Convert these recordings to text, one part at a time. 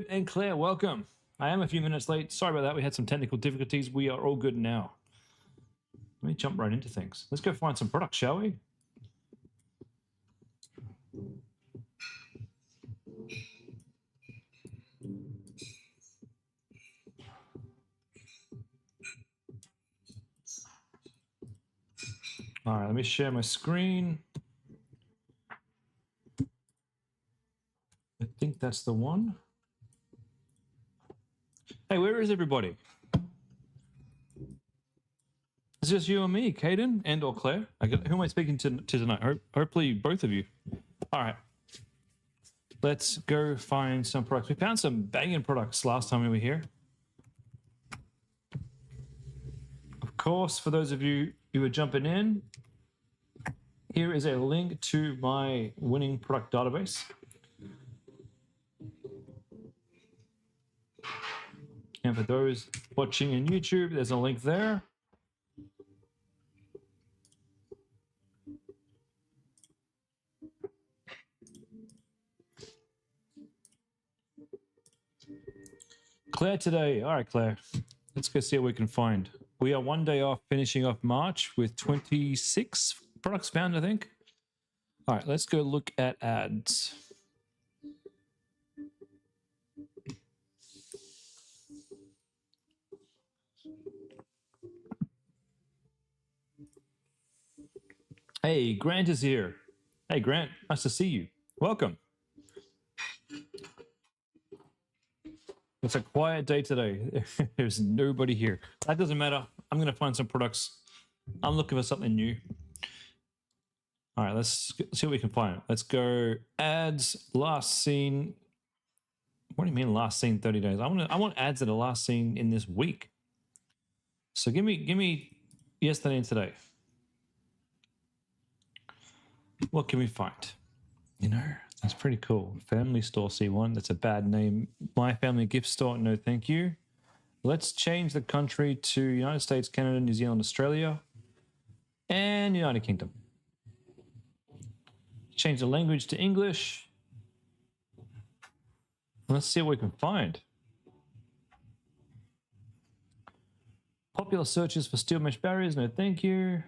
and Claire, welcome. I am a few minutes late. Sorry about that. We had some technical difficulties. We are all good now. Let me jump right into things. Let's go find some products, shall we? All right, let me share my screen. I think that's the one. Hey, where is everybody? It's just you and me, Caden and or Claire. Who am I speaking to tonight? Hopefully both of you. All right. Let's go find some products. We found some banging products last time we were here. Of course, for those of you who are jumping in, here is a link to my winning product database. And for those watching on YouTube, there's a link there. Claire today. All right, Claire. Let's go see what we can find. We are one day off, finishing off March with 26 products found, I think. All right, let's go look at ads. Hey, Grant is here. Hey, Grant, nice to see you. Welcome. It's a quiet day today. There's nobody here. That doesn't matter. I'm going to find some products. I'm looking for something new. All right, let's see what we can find. Let's go ads last seen. What do you mean last seen 30 days? I want ads that are last seen in this week. So give me yesterday and today. What can we find? You know, that's pretty cool. Family store C1. That's a bad name. My family gift store. No, thank you. Let's change the country to United States, Canada, New Zealand, Australia, and United Kingdom. Change the language to English. Let's see what we can find. Popular searches for steel mesh barriers. No, thank you.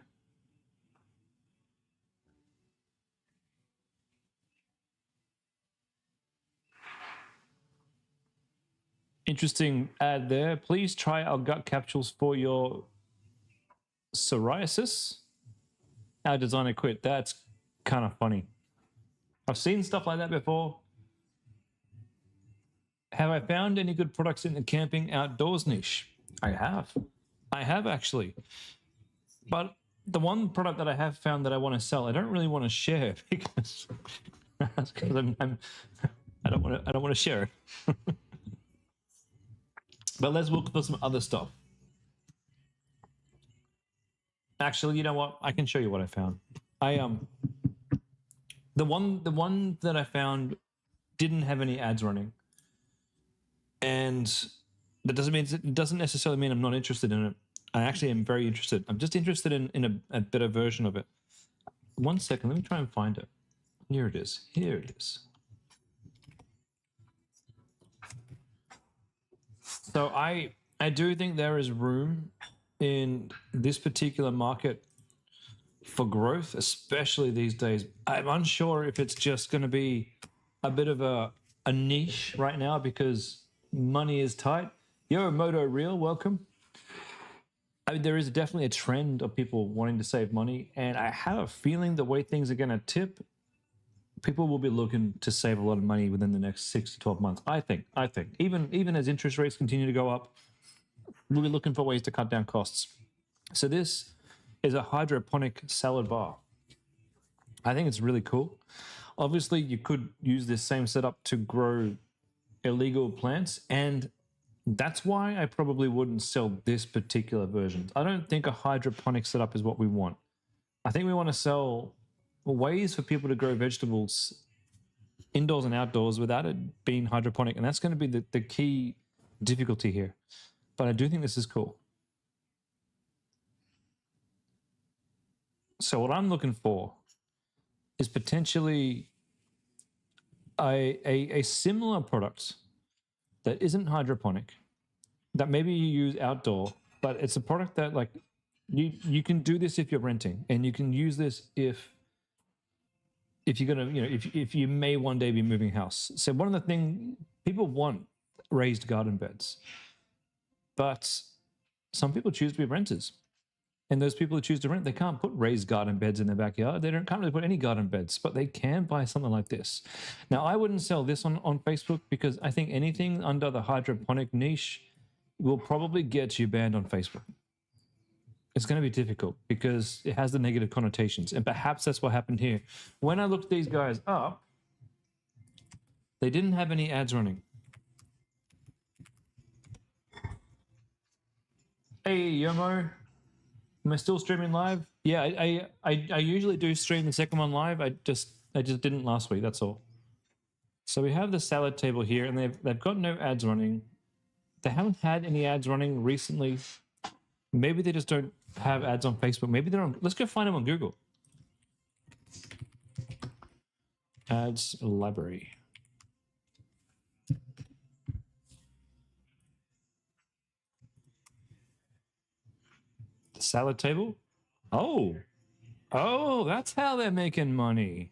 Interesting ad there. Please try our gut capsules for your psoriasis. Our designer quit. That's kind of funny. I've seen stuff like that before. Have I found any good products in the camping outdoors niche? I have. I have actually. But the one product that I have found that I want to sell, I don't really want to share because I don't want to share it. But let's look for some other stuff. Actually, you know what? I can show you what I found. The one that I found didn't have any ads running, and that doesn't necessarily mean I'm not interested in it. I actually am very interested. I'm just interested in a better version of it. 1 second, let me try and find it. Here it is. Here it is. So I do think there is room in this particular market for growth, especially these days. I'm unsure if it's just going to be a bit of a niche right now because money is tight. Yo, Moto Real, welcome. I mean, there is definitely a trend of people wanting to save money, and I have a feeling the way things are going to tip, people will be looking to save a lot of money within the next 6 to 12 months. I think even as interest rates continue to go up, we'll be looking for ways to cut down costs. So this is a hydroponic salad bar. I think it's really cool. Obviously, you could use this same setup to grow illegal plants, and that's why I probably wouldn't sell this particular version. I don't think a hydroponic setup is what we want. I think we want to sell ways for people to grow vegetables indoors and outdoors without it being hydroponic, and that's going to be the key difficulty here. But I do think this is cool. So what I'm looking for is potentially a similar product that isn't hydroponic, that maybe you use outdoor, but it's a product that like you can do this if you're renting, and you can use this if you're gonna, if you may one day be moving house. So one of the things people want raised garden beds, but some people choose to be renters. And those people who choose to rent, they can't put raised garden beds in their backyard. They can't really put any garden beds, but they can buy something like this. Now, I wouldn't sell this on Facebook because I think anything under the hydroponic niche will probably get you banned on Facebook. It's going to be difficult because it has the negative connotations. And perhaps that's what happened here. When I looked these guys up, they didn't have any ads running. Hey, Yomo. Am I still streaming live? Yeah, I usually do stream the second one live. I just didn't last week. That's all. So we have the salad table here, and they've got no ads running. They haven't had any ads running recently. Maybe they just don't have ads on Facebook. Maybe they're on. Let's go find them on Google. Ads library. The salad table. Oh, that's how they're making money.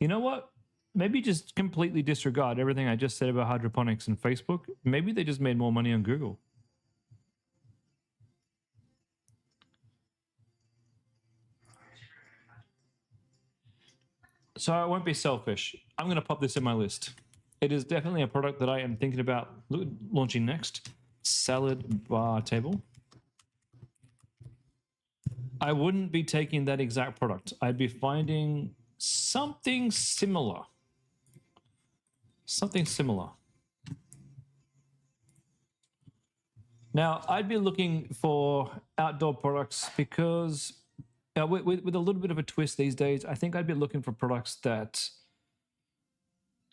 You know what? Maybe just completely disregard everything I just said about hydroponics and Facebook. Maybe they just made more money on Google. So I won't be selfish. I'm going to pop this in my list. It is definitely a product that I am thinking about launching next. Salad bar table. I wouldn't be taking that exact product. I'd be finding something similar. Something similar. Now, I'd be looking for outdoor products because with a little bit of a twist these days, I think I'd be looking for products that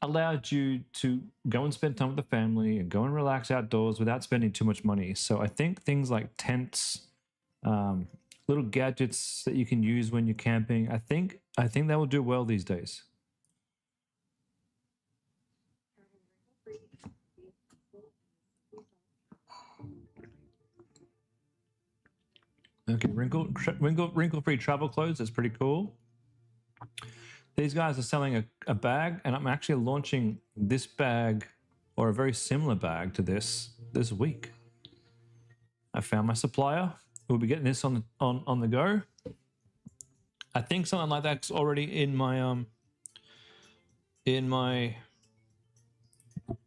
allowed you to go and spend time with the family and go and relax outdoors without spending too much money. So I think things like tents, little gadgets that you can use when you're camping, I think that will do well these days. Okay, wrinkle-free travel clothes. That's pretty cool. These guys are selling a bag, and I'm actually launching this bag or a very similar bag to this week. I found my supplier. We'll be getting this on the go. I think something like that's already in my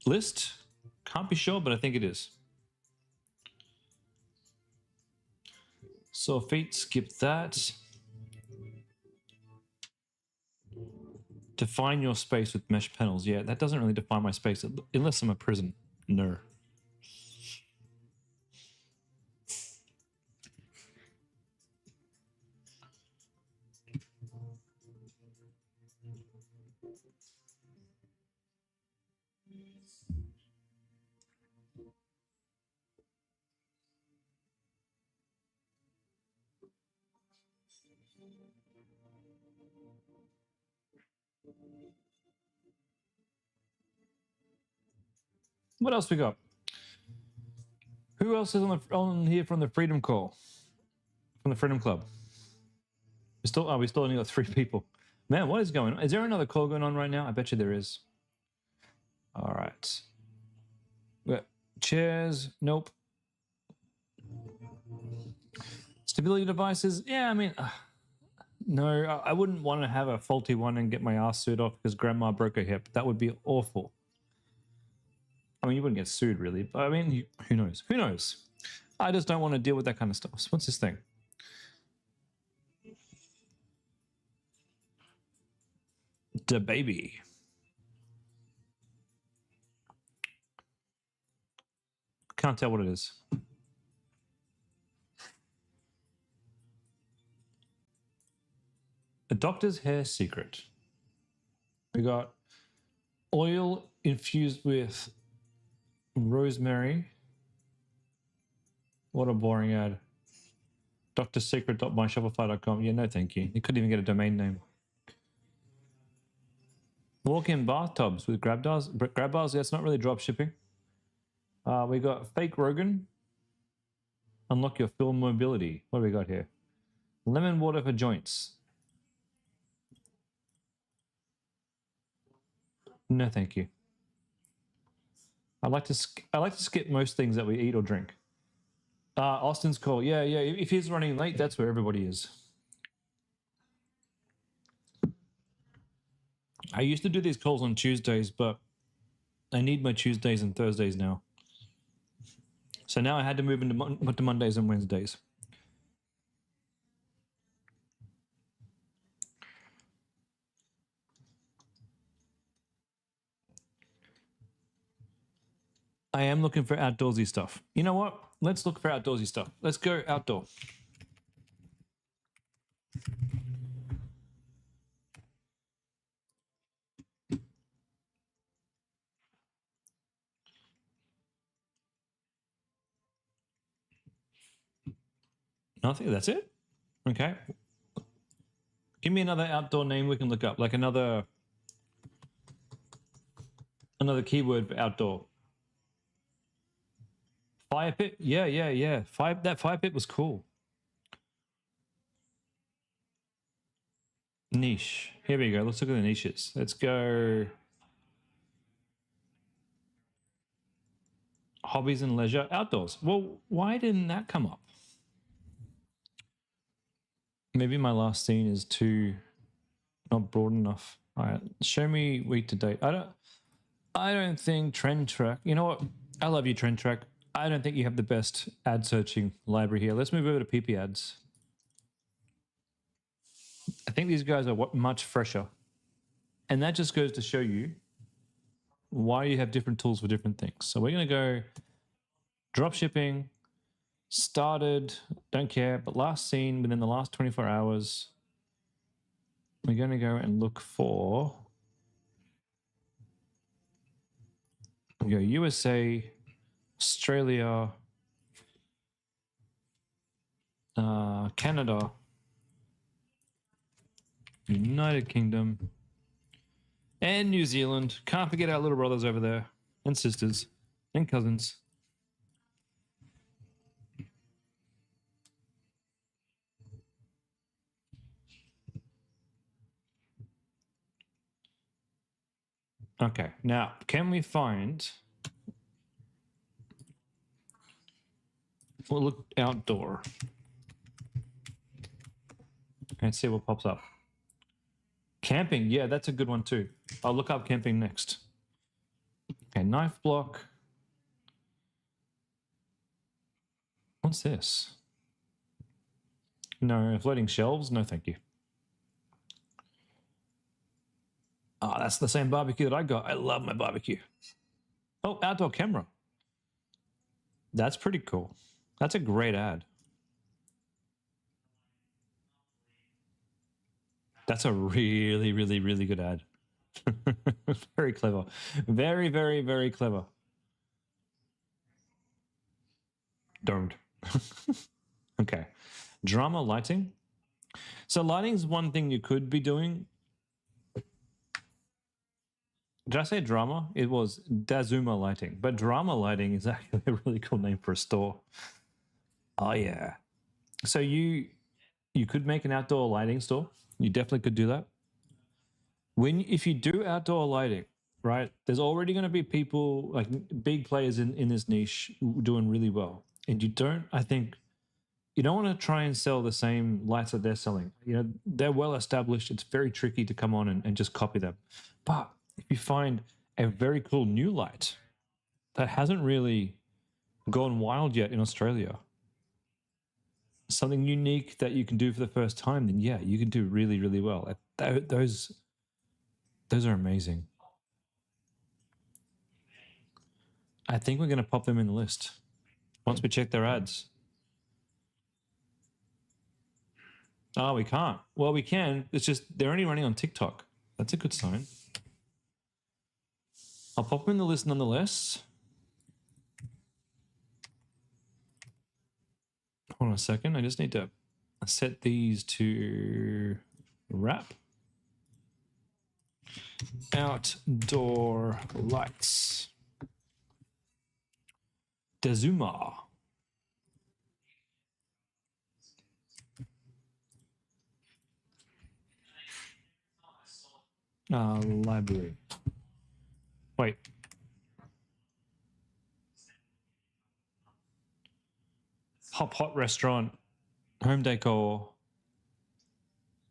list. Can't be sure, but I think it is. So feet, skip that. Define your space with mesh panels. Yeah, that doesn't really define my space unless I'm a prison. No. What else we got? Who else is on here from the Freedom Call? From the Freedom Club? We still only got 3 people. Man, what is going on? Is there another call going on right now? I bet you there is. All right. We got chairs. Nope. Stability devices. Yeah, I mean, no, I wouldn't want to have a faulty one and get my ass sued off because grandma broke her hip. That would be awful. I mean, you wouldn't get sued, really. But I mean, who knows? Who knows? I just don't want to deal with that kind of stuff. So what's this thing? Da baby. Can't tell what it is. A doctor's hair secret. We got oil infused with rosemary. What a boring ad. drsecret.myshopify.com. Yeah, no thank you. You couldn't even get a domain name. Walk-in bathtubs with grab bars. Grab bars, that's not really drop shipping. We got fake Rogan. Unlock your film mobility. What do we got here? Lemon water for joints. No, thank you. I like to skip most things that we eat or drink. Austin's call. Yeah. If he's running late, that's where everybody is. I used to do these calls on Tuesdays, but I need my Tuesdays and Thursdays now. So now I had to move into Mondays and Wednesdays. I am looking for outdoorsy stuff. You know what? Let's look for outdoorsy stuff. Let's go outdoor. I think that's it. Okay. Give me another outdoor name we can look up, like another keyword for outdoor. Fire pit? Yeah. That fire pit was cool. Niche. Here we go. Let's look at the niches. Let's go hobbies and leisure outdoors. Well, why didn't that come up? Maybe my last scene is too not broad enough. All right, show me week to date. I don't think Trend Track. You know what? I love you, Trend Track. I don't think you have the best ad searching library here. Let's move over to PiPi ads. I think these guys are much fresher. And that just goes to show you why you have different tools for different things. So we're going to go drop shipping, started, don't care, but last seen within the last 24 hours. We're going to go and look for, we go USA, Australia, Canada, United Kingdom, and New Zealand. Can't forget our little brothers over there, and sisters, and cousins. Okay, now, can we find... We'll look outdoor. And see what pops up. Camping, yeah, that's a good one too. I'll look up camping next. Okay, knife block. What's this? No, floating shelves? No, thank you. Oh, that's the same barbecue that I got. I love my barbecue. Oh, outdoor camera. That's pretty cool. That's a great ad. That's a really, really, really good ad. Very clever. Very, very, very clever. Don't. Okay. Drama lighting. So lighting is one thing you could be doing. Did I say drama? It was Dazuma lighting, but drama lighting is actually a really cool name for a store. Oh yeah. So you could make an outdoor lighting store. You definitely could do that. If you do outdoor lighting, right? There's already going to be people like big players in this niche doing really well, and I think you don't want to try and sell the same lights that they're selling. You know, they're well established. It's very tricky to come on and just copy them. But if you find a very cool new light that hasn't really gone wild yet in Australia, something unique that you can do for the first time, then yeah, you can do really, really well. Those are amazing. I think we're going to pop them in the list once we check their ads. Oh, we can't. Well, we can. It's just they're only running on TikTok. That's a good sign. I'll pop them in the list nonetheless. Hold on a second. I just need to set these to wrap. Outdoor lights. Dazuma. Library. Wait. Hot restaurant. Home decor.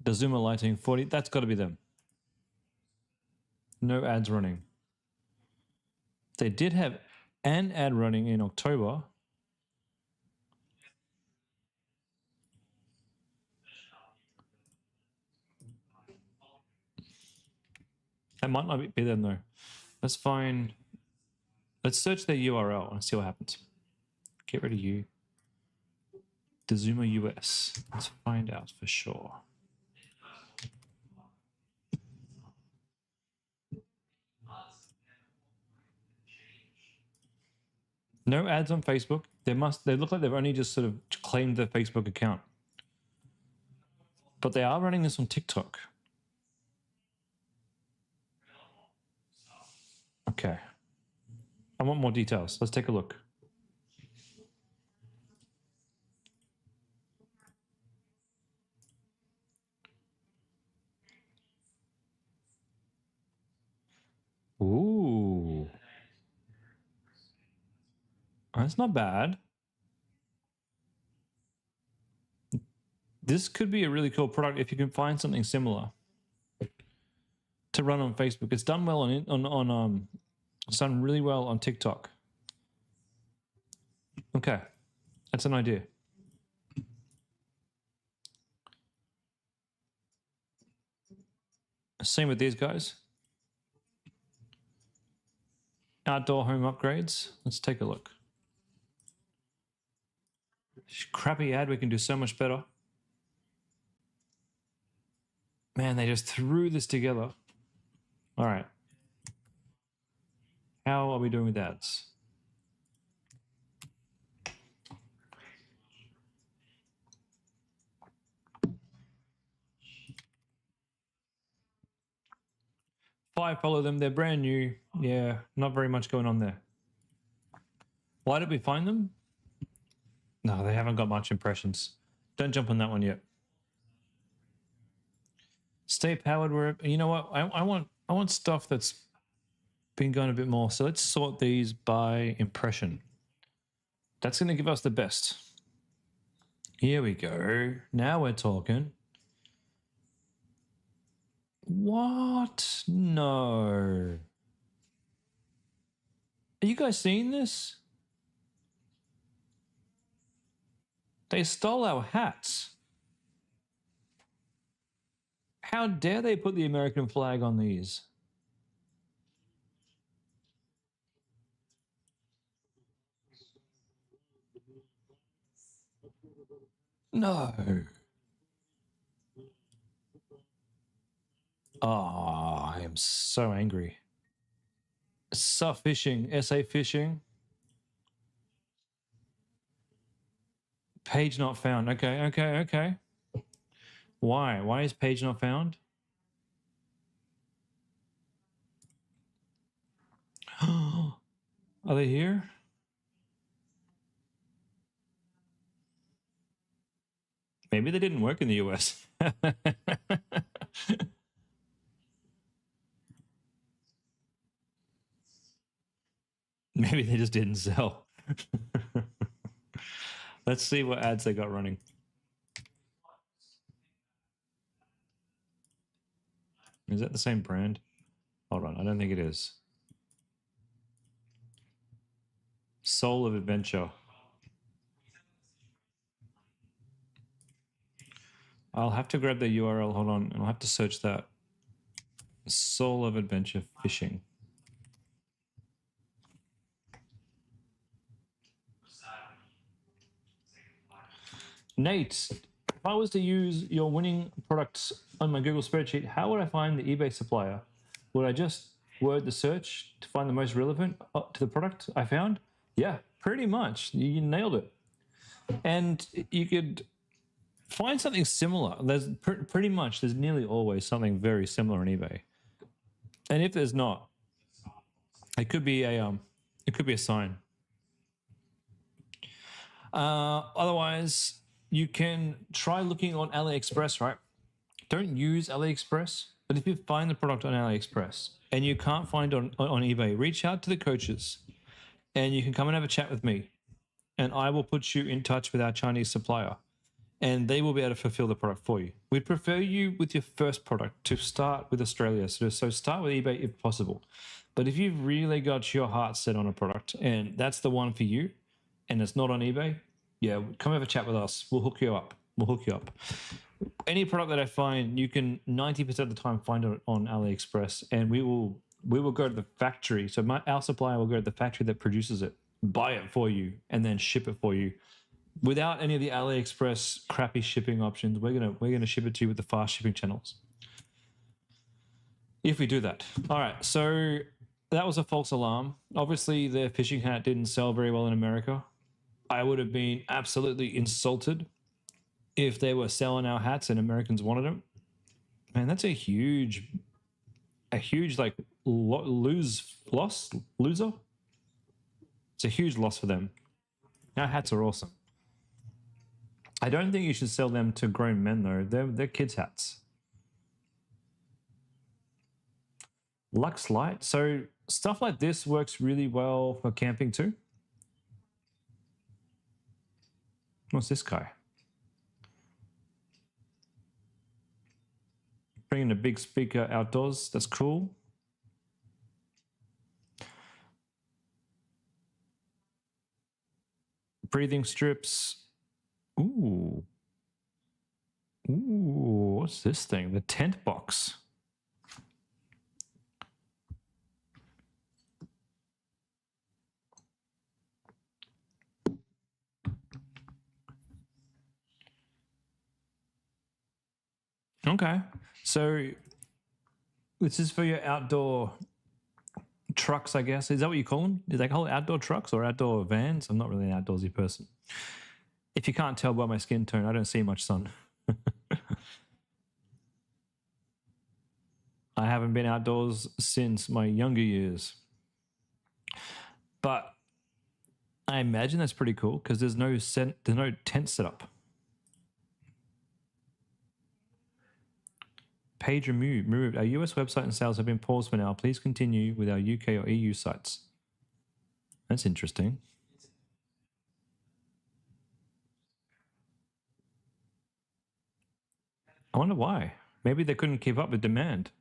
Dazuma lighting 40. That's got to be them. No ads running. They did have an ad running in October. That might not be them though. Let's find. Let's search their URL and see what happens. Get rid of you. Dazuma US. Let's find out for sure. No ads on Facebook. They look like they've only just sort of claimed their Facebook account. But they are running this on TikTok. Okay. I want more details. Let's take a look. Ooh. That's not bad. This could be a really cool product if you can find something similar to run on Facebook. It's done well it's done really well on TikTok. Okay. That's an idea. Same with these guys. Outdoor home upgrades. Let's take a look. Crappy ad, we can do so much better. Man, they just threw this together. All right. How are we doing with ads? Follow them. They're brand new. Yeah, not very much going on there. Why did we find them? No, they haven't got much impressions. Don't jump on that one yet. Stay powered wherever. You know what? I want stuff that's been going a bit more. So let's sort these by impression. That's going to give us the best. Here we go. Now we're talking. What? No. Are you guys seeing this? They stole our hats. How dare they put the American flag on these? No. Oh, I am so angry. Fishing, SA fishing. Page not found. Okay. Why? Why is page not found? Are they here? Maybe they didn't work in the US. Maybe they just didn't sell. Let's see what ads they got running. Is that the same brand? Hold on, I don't think it is. Soul of Adventure. I'll have to grab the URL. Hold on. I'll have to search that. Soul of Adventure Fishing. Nate, if I was to use your winning products on my Google spreadsheet, how would I find the eBay supplier? Would I just word the search to find the most relevant to the product I found? Yeah, pretty much. You nailed it. And you could find something similar. There's pretty much, there's nearly always something very similar on eBay. And if there's not, it could be a sign. Otherwise, you can try looking on AliExpress, right? Don't use AliExpress, but if you find the product on AliExpress and you can't find it on eBay, reach out to the coaches and you can come and have a chat with me. And I will put you in touch with our Chinese supplier and they will be able to fulfill the product for you. We'd prefer you with your first product to start with Australia. So start with eBay if possible. But if you've really got your heart set on a product and that's the one for you and it's not on eBay, yeah, come have a chat with us. We'll hook you up. Any product that I find, you can 90% of the time find it on AliExpress and we will go to the factory. So our supplier will go to the factory that produces it, buy it for you, and then ship it for you. Without any of the AliExpress crappy shipping options, we're gonna ship it to you with the fast shipping channels. If we do that. All right, so that was a false alarm. Obviously, the fishing hat didn't sell very well in America. I would have been absolutely insulted if they were selling our hats and Americans wanted them. Man, that's a huge like loser. It's a huge loss for them. Our hats are awesome. I don't think you should sell them to grown men though. They're kids' hats. Lux Light. So stuff like this works really well for camping too. What's this guy? Bringing a big speaker outdoors. That's cool. Breathing strips. Ooh. What's this thing? The tent box. Okay. So this is for your outdoor trucks, I guess. Is that what you call them? Do they call it outdoor trucks or outdoor vans? I'm not really an outdoorsy person. If you can't tell by my skin tone, I don't see much sun. I haven't been outdoors since my younger years. But I imagine that's pretty cool because there's no tent setup. Page removed. Our US website and sales have been paused for now. Please continue with our UK or EU sites. That's interesting. I wonder why. Maybe they couldn't keep up with demand.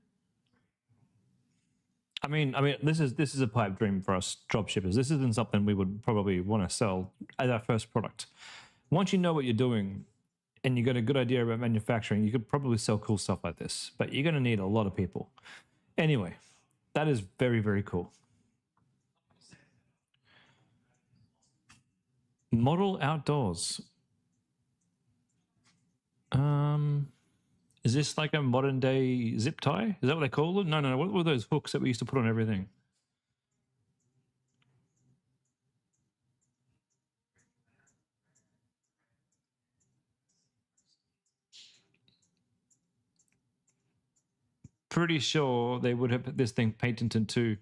I mean, this is a pipe dream for us dropshippers. This isn't something we would probably want to sell as our first product. Once you know what you're doing and you got a good idea about manufacturing, you could probably sell cool stuff like this. But you're going to need a lot of people. Anyway, that is very, very cool. Model outdoors. Is this like a modern day zip tie? Is that what they call them? No. What were those hooks that we used to put on everything? Pretty sure they would have put this thing patented too.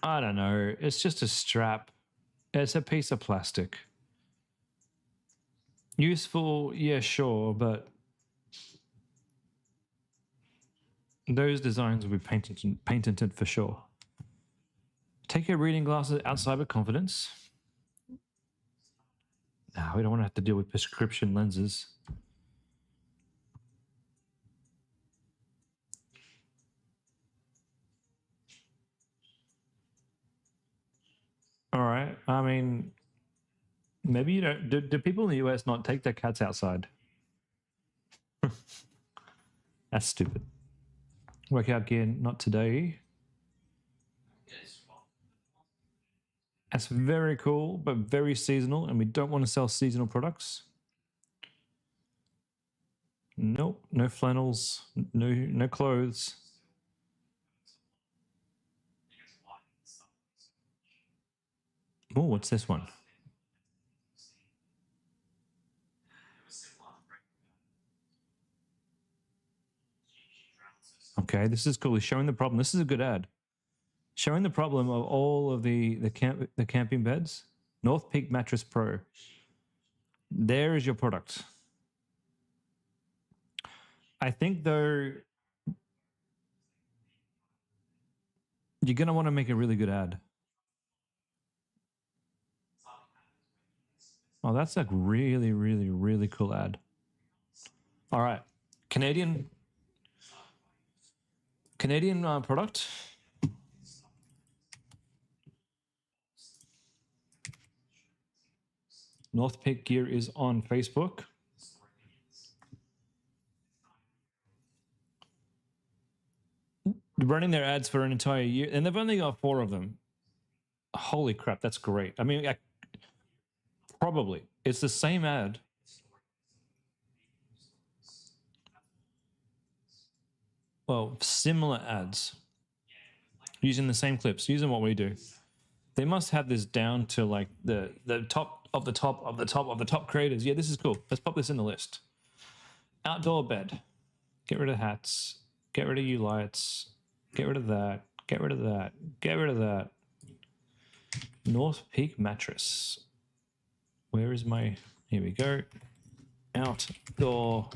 I don't know. It's just a strap. It's a piece of plastic. Useful, yeah, sure, but those designs will be patented for sure. Take your reading glasses outside with confidence. No, we don't want to have to deal with prescription lenses. All right. I mean, maybe you don't. Do people in the US not take their cats outside? That's stupid. Workout gear, not today. That's very cool, but very seasonal, and we don't want to sell seasonal products. Nope, no flannels, no clothes. Oh, what's this one? Okay, this is cool. He's showing the problem. This is a good ad. Showing the problem of all of the camping beds. North Peak Mattress Pro. There is your product. I think though you're gonna want to make a really good ad. Oh, that's like really, really, really cool ad. All right, Canadian product. North Peak Gear is on Facebook. Running their ads for an entire year, and they've only got 4 of them. Holy crap, that's great. I mean, probably it's the same ad. Well, similar ads using the same clips, using what we do. They must have this down to like the top of the top of the top of the top creators. Yeah, this is cool. Let's pop this in the list. Outdoor bed. Get rid of hats. Get rid of U lights. Get rid of that. Get rid of that. Get rid of that. North Peak mattress. Where is my... Here we go. Outdoor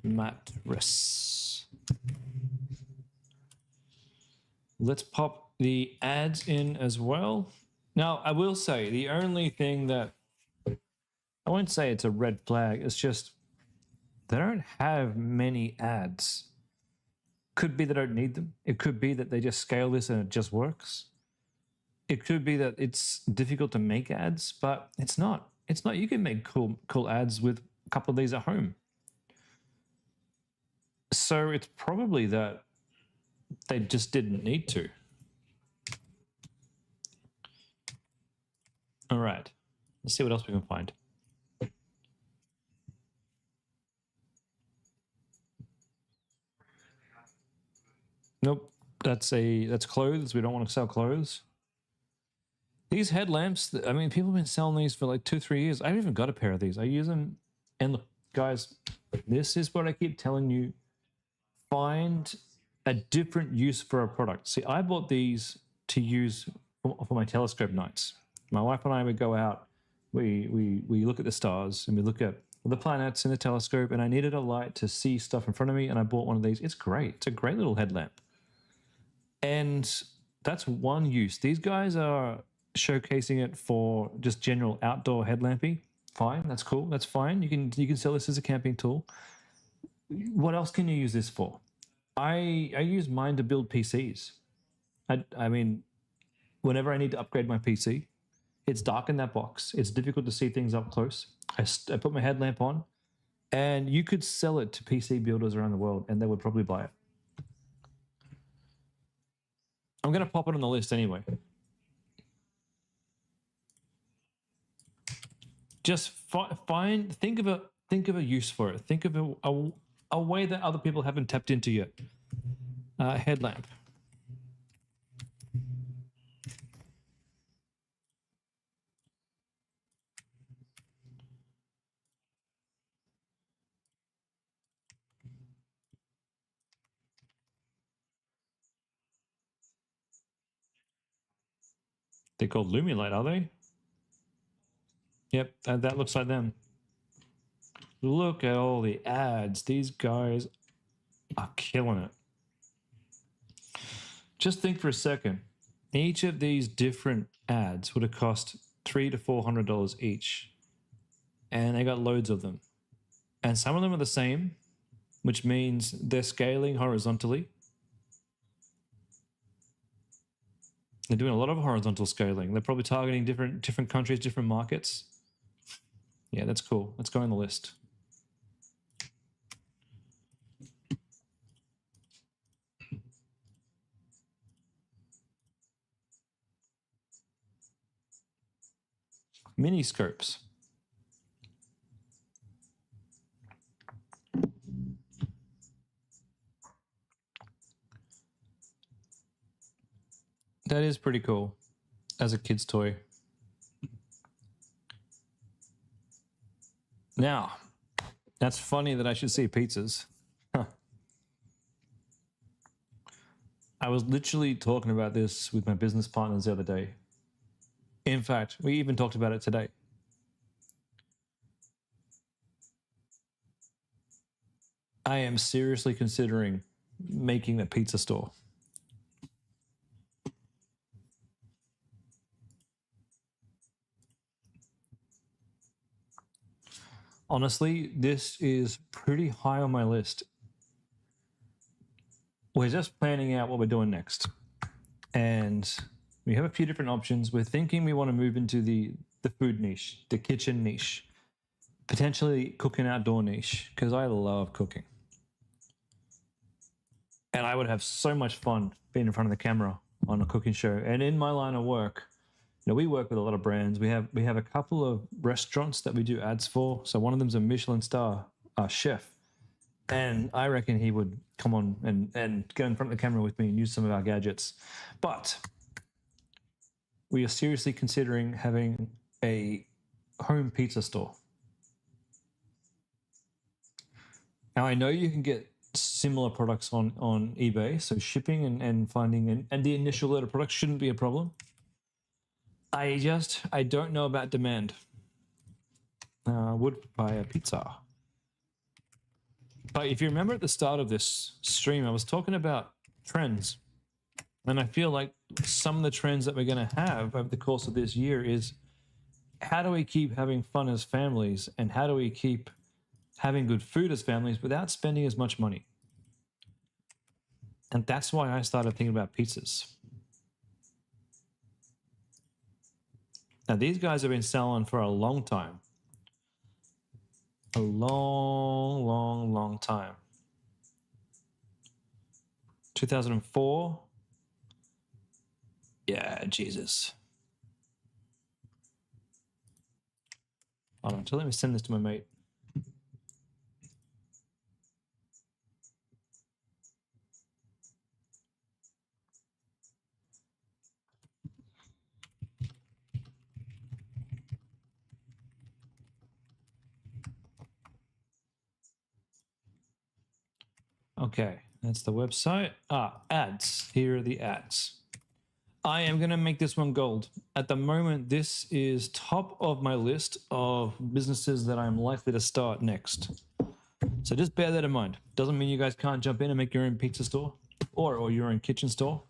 mattress. Let's pop the ads in as well. Now, I will say the only thing that... I won't say it's a red flag. It's just they don't have many ads. Could be they don't need them. It could be that they just scale this and it just works. It could be that it's difficult to make ads, but it's not. It's not. You can make cool ads with a couple of these at home. So it's probably that they just didn't need to. All right. Let's see what else we can find. Nope. That's clothes. We don't want to sell clothes. These headlamps, I mean, people have been selling these for like 2-3 years. I haven't even got a pair of these. I use them. And look, guys, this is what I keep telling you. Find a different use for a product. See, I bought these to use for my telescope nights. My wife and I would go out. We look at the stars and we look at the planets in the telescope, and I needed a light to see stuff in front of me, and I bought one of these. It's great. It's a great little headlamp. And that's one use. These guys are showcasing it for just general outdoor headlamping. Fine, that's cool. That's fine. You can sell this as a camping tool. What else can you use this for? I use mine to build PCs. I mean, whenever I need to upgrade my PC, it's dark in that box. It's difficult to see things up close. I put my headlamp on, and you could sell it to PC builders around the world, and they would probably buy it. I'm going to pop it on the list anyway. Just think of a use for it. Think of a way that other people haven't tapped into yet. Headlamp. They're called Lumilight, are they? Yep, that looks like them. Look at all the ads. These guys are killing it. Just think for a second. Each of these different ads would have cost $300 to $400 each. And they got loads of them. And some of them are the same, which means they're scaling horizontally. They're doing a lot of horizontal scaling. They're probably targeting different countries, different markets. Yeah, that's cool. Let's go on the list. Mini scopes. That is pretty cool as a kid's toy. Now, that's funny that I should see pizzas. Huh. I was literally talking about this with my business partners the other day. In fact, we even talked about it today. I am seriously considering making a pizza store. Honestly, this is pretty high on my list. We're just planning out what we're doing next. And we have a few different options. We're thinking we want to move into the food niche, the kitchen niche, potentially cooking outdoor niche, because I love cooking. And I would have so much fun being in front of the camera on a cooking show. And in my line of work, we work with a lot of brands. We have a couple of restaurants that we do ads for. So one of them's a Michelin star chef, and I reckon he would come on and get in front of the camera with me and use some of our gadgets. But we are seriously considering having a home pizza store. Now, I know you can get similar products on eBay, so shipping and finding and the initial load of products shouldn't be a problem. I don't know about demand. Would buy a pizza. But if you remember at the start of this stream, I was talking about trends. And I feel like some of the trends that we're going to have over the course of this year is how do we keep having fun as families, and how do we keep having good food as families without spending as much money? And that's why I started thinking about pizzas. Now, these guys have been selling for a long time. A long, long, long time. 2004. Yeah, Jesus. Hold on, so let me send this to my mate. Okay, that's the website. Ads. Here are the ads. I am going to make this one gold. At the moment, this is top of my list of businesses that I'm likely to start next. So just bear that in mind. Doesn't mean you guys can't jump in and make your own pizza store or your own kitchen store.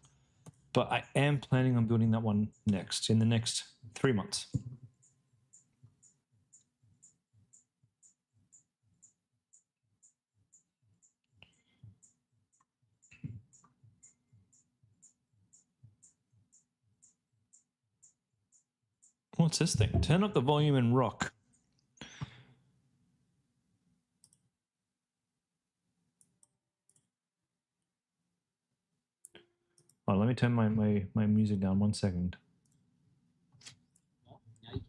But I am planning on building that one next, in the next 3 months. What's this thing? Turn up the volume and rock. Oh, let me turn my music down 1 second. Now you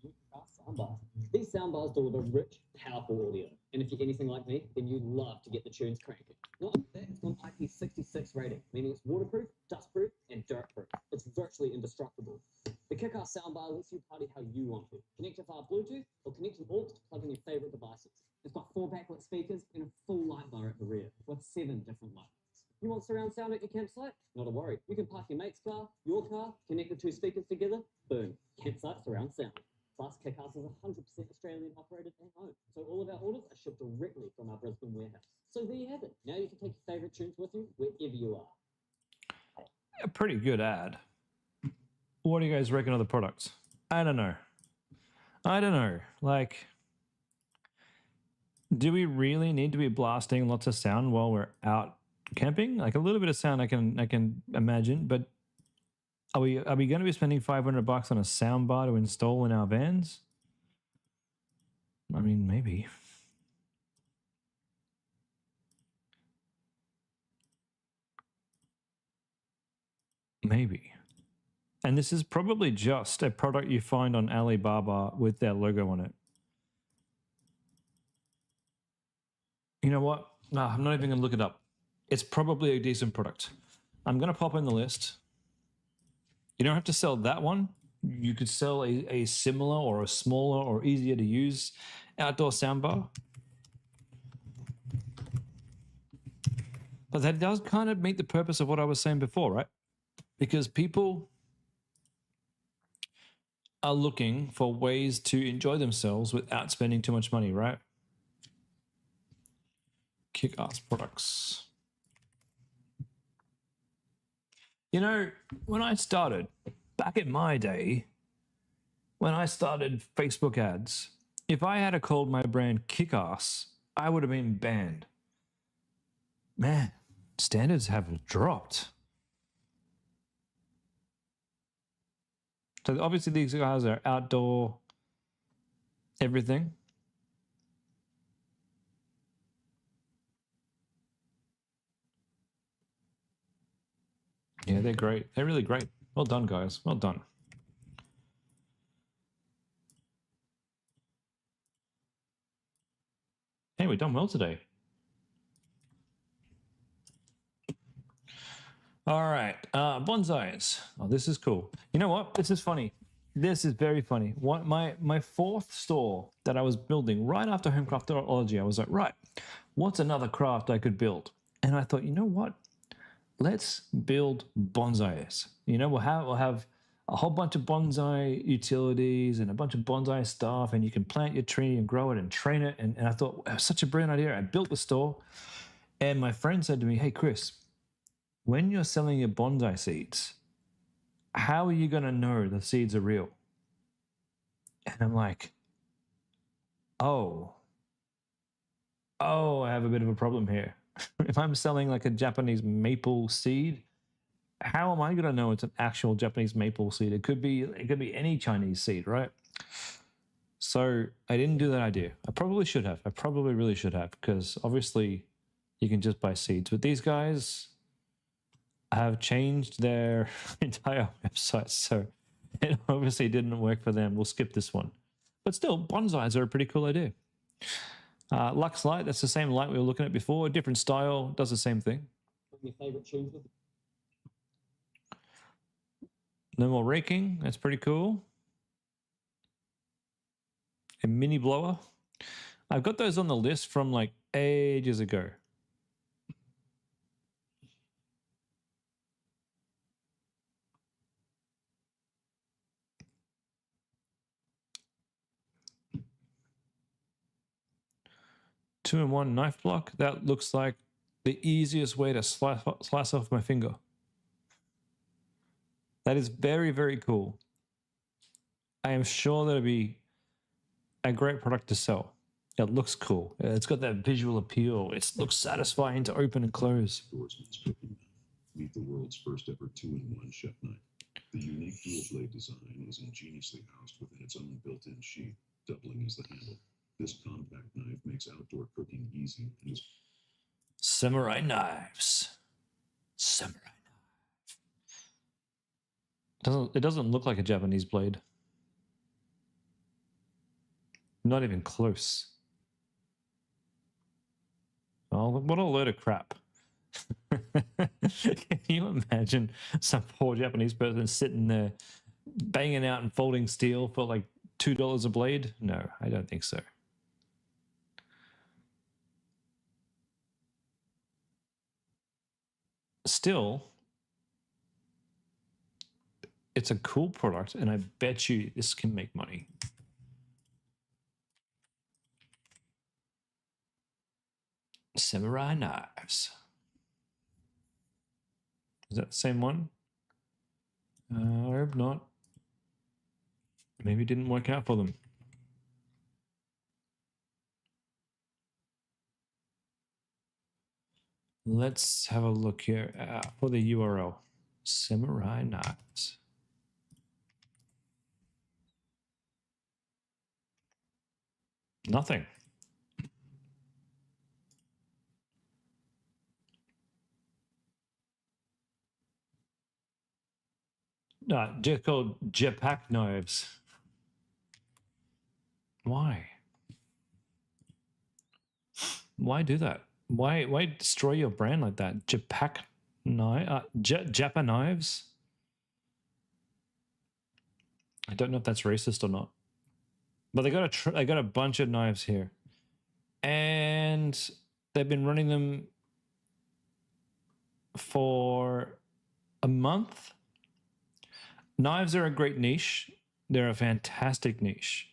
can. Soundbars. These soundbars deliver rich, powerful audio. And if you're anything like me, then you'd love to get the tunes cranking. Not only that, it's got an IP66 rating, meaning it's waterproof, dustproof, and dirtproof. It's virtually indestructible. The Kick-Ass soundbar lets you party how you want to. Connect it via Bluetooth or connect an aux to plug in your favorite devices. It's got 4 backlit speakers and a full light bar at the rear with 7 different lights. You want surround sound at your campsite? Not a worry. You can park your mate's car, your car, connect the 2 speakers together, boom, campsite surround sound. Plus, Kick-Ass is 100% Australian operated and owned, so all of our orders are shipped directly from our Brisbane warehouse. So there you have it. Now you can take your favourite tunes with you wherever you are. A pretty good ad. What do you guys reckon of the products? I don't know. Like, do we really need to be blasting lots of sound while we're out camping? Like, a little bit of sound I can imagine, but are we going to be spending $500 on a sound bar to install in our vans? I mean, maybe. Maybe. And this is probably just a product you find on Alibaba with their logo on it. You know what? No, I'm not even going to look it up. It's probably a decent product. I'm going to pop in the list. You don't have to sell that one. You could sell a similar or a smaller or easier to use outdoor soundbar. But that does kind of meet the purpose of what I was saying before, right? Because people are looking for ways to enjoy themselves without spending too much money, right? Kick-ass products. You know, when I started, back in my day, when I started Facebook ads, if I had called my brand Kick-ass, I would have been banned. Man, standards have dropped. So obviously these guys are outdoor everything. Yeah, they're great. They're really great. Well done, guys. Well done. Hey, we've done well today. All right, bonsais. Oh, this is cool. You know what? This is funny. This is very funny. What my fourth store that I was building right after Homecraftology, I was like, right, what's another craft I could build? And I thought, you know what? Let's build bonsais. You know, we'll have a whole bunch of bonsai utilities and a bunch of bonsai stuff, and you can plant your tree and grow it and train it. And I thought, it was such a brilliant idea. I built the store, and my friend said to me, hey, Chris, when you're selling your bonsai seeds, how are you going to know the seeds are real? And I'm like, oh, I have a bit of a problem here. If I'm selling like a Japanese maple seed, how am I going to know it's an actual Japanese maple seed? It could be any Chinese seed, right? So I didn't do that idea. I probably should have. I probably really should have, because obviously you can just buy seeds. But these guys have changed their entire website, so it obviously didn't work for them. We'll skip this one. But still, bonsais are a pretty cool idea. Lux Light, that's the same light we were looking at before. Different style, does the same thing. Your favorite tunes with No more raking, that's pretty cool. A mini blower. I've got those on the list from like ages ago. Two-in-one knife block. That looks like the easiest way to slice off my finger. That is very, very cool. I am sure that'll be a great product to sell. It looks cool. It's got that visual appeal. It looks satisfying to open and close. Swordsman's cooking knife. Meet the world's first ever two-in-one chef knife. The unique dual blade design is ingeniously housed within its own built-in sheath, doubling as the handle. This compact knife makes outdoor cooking easy and is Samurai knives. Samurai knife. It doesn't look like a Japanese blade. Not even close. Oh, what a load of crap. Can you imagine some poor Japanese person sitting there banging out and folding steel for like $2 a blade? No, I don't think so. Still, it's a cool product, and I bet you this can make money. Samurai knives. Is that the same one? I hope not. Maybe it didn't work out for them. Let's have a look here for the URL. Samurai knives. Nothing. Just called jetpack knives. Why? Why do that? Why destroy your brand like that? Jetpack knife, Japa knives. I don't know if that's racist or not, but they got a bunch of knives here, and they've been running them for a month. Knives are a great niche. They're a fantastic niche.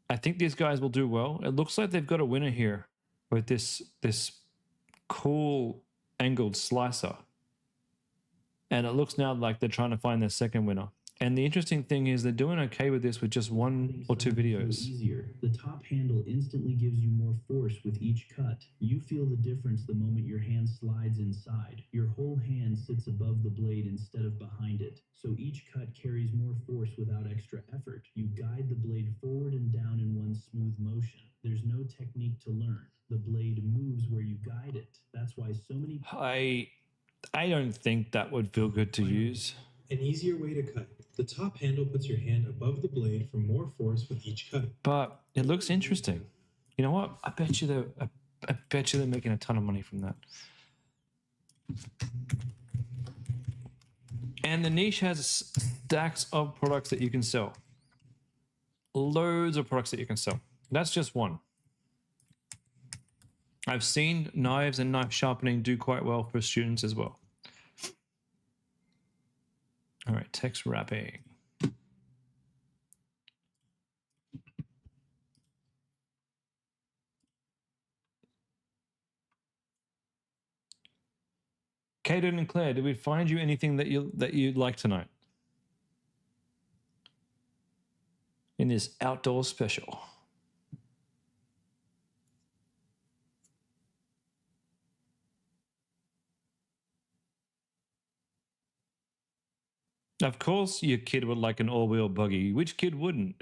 I think these guys will do well. It looks like they've got a winner here with this cool angled slicer. And it looks now like they're trying to find their second winner. And the interesting thing is they're doing okay with this with just 1 or 2 videos. Easier. The top handle instantly gives you more force with each cut. You feel the difference the moment your hand slides inside. Your whole hand sits above the blade instead of behind it. So each cut carries more force without extra effort. You guide the blade forward and down in one smooth motion. There's no technique to learn. The blade moves where you guide it. That's why so many... I don't think that would feel good to use. An easier way to cut. The top handle puts your hand above the blade for more force with each cut. But it looks interesting. You know what? I bet you they're making a ton of money from that. And the niche has stacks of products that you can sell. Loads of products that you can sell. That's just one. I've seen knives and knife sharpening do quite well for students as well. All right, text wrapping. Kaden and Claire, did we find you anything that you'd like tonight in this outdoor special? Of course, your kid would like an all-wheel buggy. Which kid wouldn't?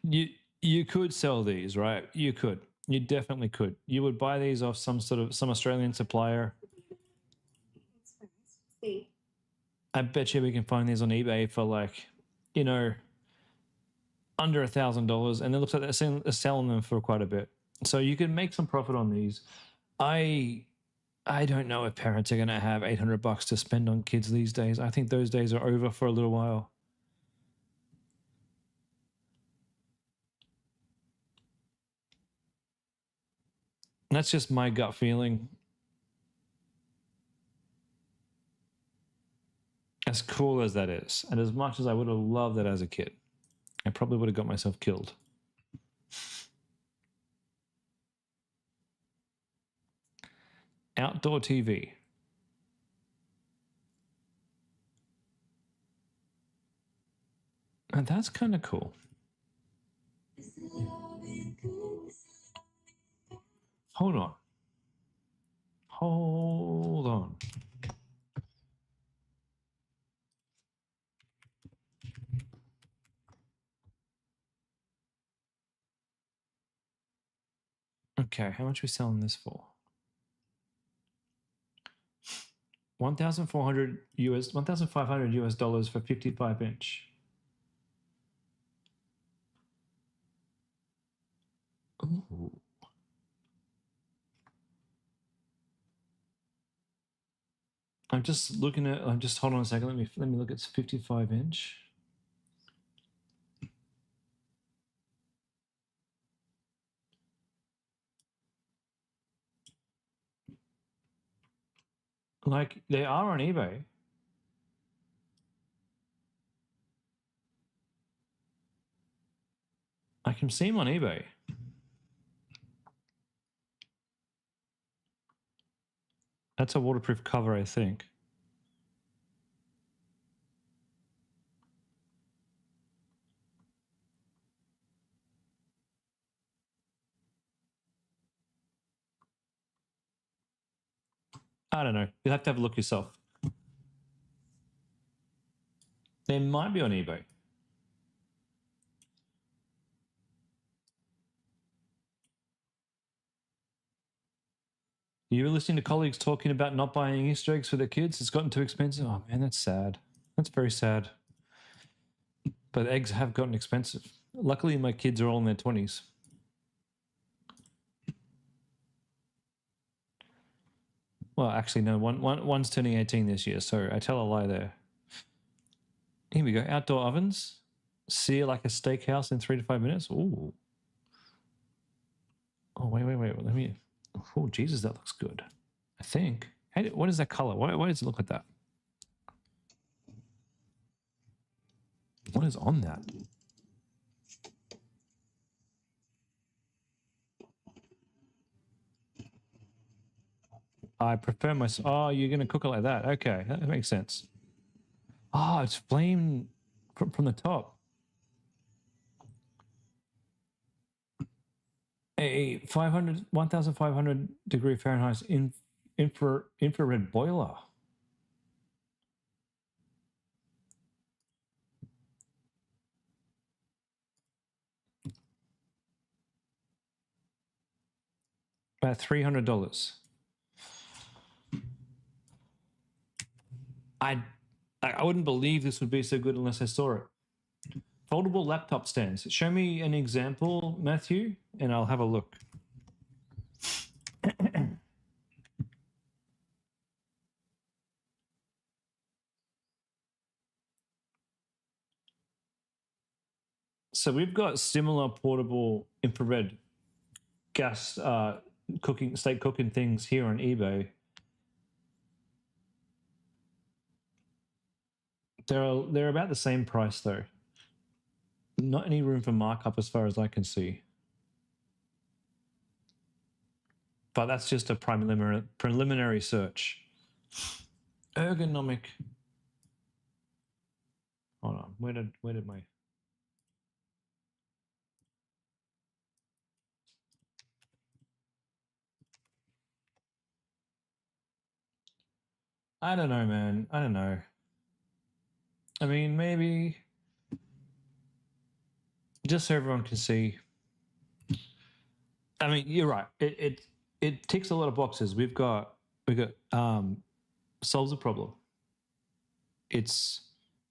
You could sell these, right? You could. You definitely could. You would buy these off some Australian supplier. I bet you we can find these on eBay for like, you know, under $1,000, and it looks like they're selling them for quite a bit. So you can make some profit on these. I don't know if parents are going to have $800 to spend on kids these days. I think those days are over for a little while. That's just my gut feeling. As cool as that is, and as much as I would have loved that as a kid, I probably would have got myself killed. Outdoor TV. And that's kind of cool. Hold on. Hold on. Okay, how much are we selling this for? 1,500 US dollars for 55-inch. Ooh. I'm just looking at. Hold on a second. Let me look at 55-inch. Like, they are on eBay. I can see them on eBay. That's a waterproof cover, I think. I don't know. You'll have to have a look yourself. They might be on eBay. You were listening to colleagues talking about not buying Easter eggs for their kids? It's gotten too expensive. Oh, man, that's sad. That's very sad. But eggs have gotten expensive. Luckily, my kids are all in their 20s. Well, Well, actually, no. One's turning 18 this year, so I tell a lie there. Here we go. Outdoor ovens. Sear like a steakhouse in 3 to 5 minutes. Ooh. Oh, wait. Let me. Oh, Jesus, that looks good. I think. What is that color? Why does it look like that? What is on that? I prefer my. Oh, you're going to cook it like that. Okay, that makes sense. Oh, it's flame from the top. A 1,500 degree Fahrenheit infrared boiler. About $300. I wouldn't believe this would be so good unless I saw it. Foldable laptop stands. Show me an example, Matthew, and I'll have a look. So we've got similar portable infrared gas steak cooking things here on eBay. They're about the same price though. Not any room for markup as far as I can see. But that's just a preliminary search. Ergonomic. Hold on. Where did my I don't know, man. I don't know. I mean, maybe just so everyone can see. I mean, you're right. It ticks a lot of boxes. We've got solves a problem. It's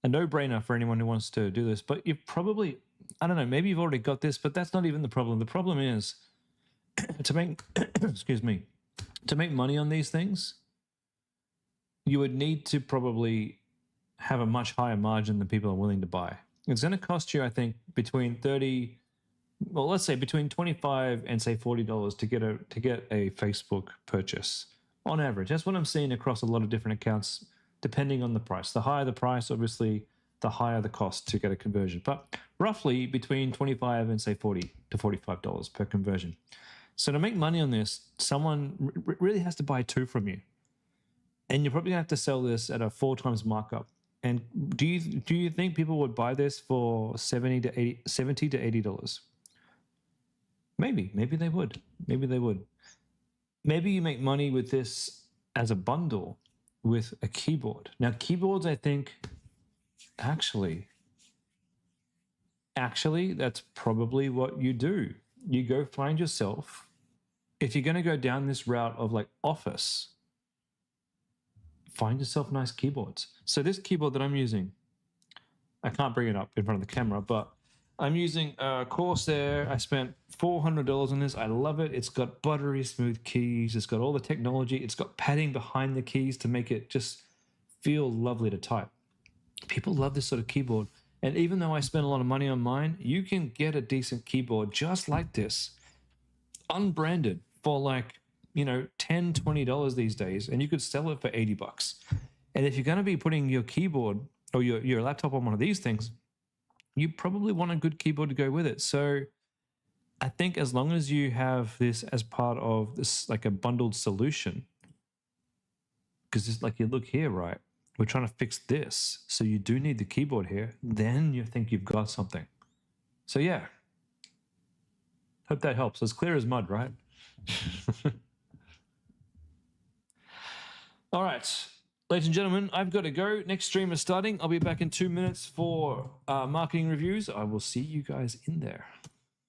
a no-brainer for anyone who wants to do this. But you've probably, I don't know, maybe you've already got this, but that's not even the problem. The problem is to make excuse me, to make money on these things, you would need to probably have a much higher margin than people are willing to buy. It's going to cost you, I think, between let's say between $25 and say $40 to get a Facebook purchase on average. That's what I'm seeing across a lot of different accounts, depending on the price. The higher the price, obviously, the higher the cost to get a conversion. But roughly between $25 and say $40 to $45 per conversion. So to make money on this, someone really has to buy 2 from you. And you're probably going to have to sell this at a 4 times markup. And do you think people would buy this for $70 to $80? Maybe they would. Maybe you make money with this as a bundle with a keyboard. Now, keyboards, I think, actually, that's probably what you do. You go find yourself, if you're going to go down this route of like Office, find yourself nice keyboards. So this keyboard that I'm using, I can't bring it up in front of the camera, but I'm using a Corsair. I spent $400 on this. I love it. It's got buttery smooth keys. It's got all the technology. It's got padding behind the keys to make it just feel lovely to type. People love this sort of keyboard. And even though I spent a lot of money on mine, you can get a decent keyboard just like this, unbranded, for like, $10, $20 these days, and you could sell it for $80. And if you're going to be putting your keyboard or your laptop on one of these things, you probably want a good keyboard to go with it. So I think as long as you have this as part of this, like a bundled solution, because it's like you look here, right? We're trying to fix this. So you do need the keyboard here. Then you think you've got something. So yeah. Hope that helps. It's clear as mud, right? All right, ladies and gentlemen, I've got to go. Next stream is starting. I'll be back in 2 minutes for marketing reviews. I will see you guys in there.